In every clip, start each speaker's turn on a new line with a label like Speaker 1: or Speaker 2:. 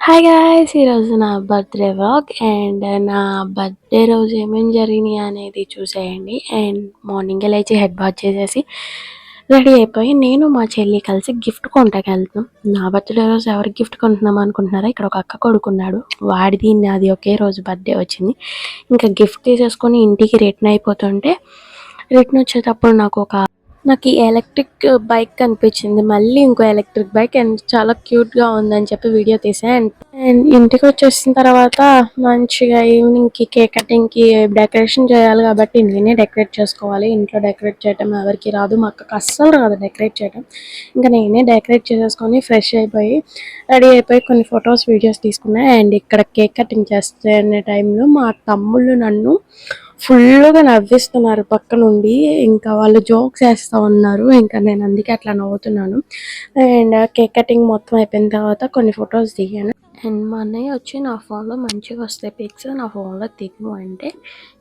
Speaker 1: Hi guys! ఈరోజు నా birthday vlog and నా బర్త్‌డే రోజు ఏమేమి జరిగినాయి అనేది చూసేయండి. అండ్ మార్నింగే లేచి హెడ్ బాత్ చేసేసి రెడీ అయిపోయి నేను మా చెల్లి కలిసి గిఫ్ట్ కొంటాకెళ్తున్నాం. నా బర్త్‌డే రోజు ఎవరికి గిఫ్ట్ కొంటున్నాం అనుకుంటున్నారా? ఇక్కడ ఒక అక్క కొడుకున్నాడు. వాడిది నాది ఒకే రోజు బర్త్‌డే వచ్చింది. ఇంకా గిఫ్ట్ తీసేసుకొని ఇంటికి రిటర్న్ అయిపోతుంటే రిటర్న్ వచ్చేటప్పుడు నాకు ఈ ఎలక్ట్రిక్ బైక్ కనిపించింది. మళ్ళీ ఇంకో ఎలక్ట్రిక్ బైక్ అండ్ చాలా క్యూట్‌గా ఉందని చెప్పి వీడియో తీసా. అండ్ ఇంటికి వచ్చేసిన తర్వాత మంచిగా ఈవినింగ్‌కి కేక్ కటింగ్‌కి డెకరేషన్ చేయాలి కాబట్టి నేనే డెకరేట్ చేసుకోవాలి. ఇంట్లో డెకరేట్ చేయడం ఎవరికీ రాదు. మా అక్కకి అస్సలు రాదు డెకరేట్ చేయడం. ఇంకా నేనే డెకరేట్ చేసేసుకొని ఫ్రెష్ అయిపోయి రెడీ అయిపోయి కొన్ని ఫొటోస్ వీడియోస్ తీసుకున్నా. అండ్ ఇక్కడ కేక్ కటింగ్ చేస్తున్న టైంలో మా తమ్ముళ్ళు నన్ను ఫుల్గా నవ్విస్తున్నారు పక్క నుండి. ఇంకా వాళ్ళు జోక్స్ వేస్తూ ఉన్నారు. ఇంకా నేను అందుకే అట్లా నవ్వుతున్నాను. అండ్ కేక్ కటింగ్ మొత్తం అయిపోయిన తర్వాత కొన్ని ఫొటోస్ దిగాను. అండ్ మా అన్నయ్య వచ్చి నా ఫోన్లో మంచిగా వస్తాయి పిక్స్, నా ఫోన్లో దిగు అంటే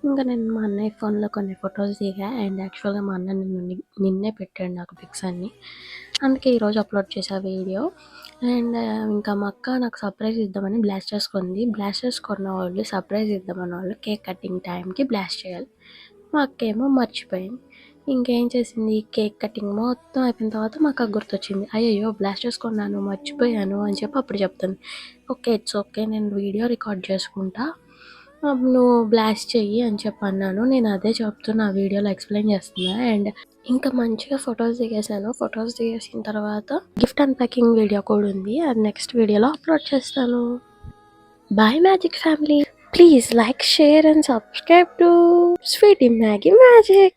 Speaker 1: ఇంకా నేను మా అన్నయ్య ఫోన్లో కొన్ని ఫొటోస్ దిగా. అండ్ యాక్చువల్గా మా అన్న నిన్నే పెట్టాడు నాకు పిక్స్ అన్నీ, అందుకే ఈరోజు అప్లోడ్ చేసా వీడియో. అండ్ ఇంకా మా అక్క నాకు సర్ప్రైజ్ ఇద్దామని బ్లాస్టర్స్ కొంది. బ్లాస్టర్స్ కొన్న వాళ్ళు సర్ప్రైజ్ ఇద్దామన్న వాళ్ళు కేక్ కటింగ్ టైంకి బ్లాస్ట్ చేయాలి. మా అక్క ఏమో మర్చిపోయింది. ఇంకేం చేసింది, కేక్ కటింగ్ మొత్తం అయిపోయిన తర్వాత మా అక్క గుర్తొచ్చింది. అయ్యయ్యో బ్లాస్టర్స్ కొన్నాను మర్చిపోయాను అని చెప్పి అప్పుడు చెప్తుంది. ఓకే, ఇట్స్ ఓకే, నేను వీడియో రికార్డ్ చేసుకుంటా, నువ్వు బ్లాస్ట్ చెయ్యి అని చెప్పి అన్నాను. నేను అదే చెప్తున్నా, వీడియోలో ఎక్స్ప్లెయిన్ చేస్తున్నా. అండ్ ఇంకా మంచిగా ఫొటోస్ దిగేసాను. ఫొటోస్ దిగేసిన తర్వాత గిఫ్ట్ అన్ప్యాకింగ్ వీడియో కూడా ఉంది, అది నెక్స్ట్ వీడియోలో అప్లోడ్ చేస్తాను. Bye magic family, please like, share and subscribe to Sweety Maggi magic.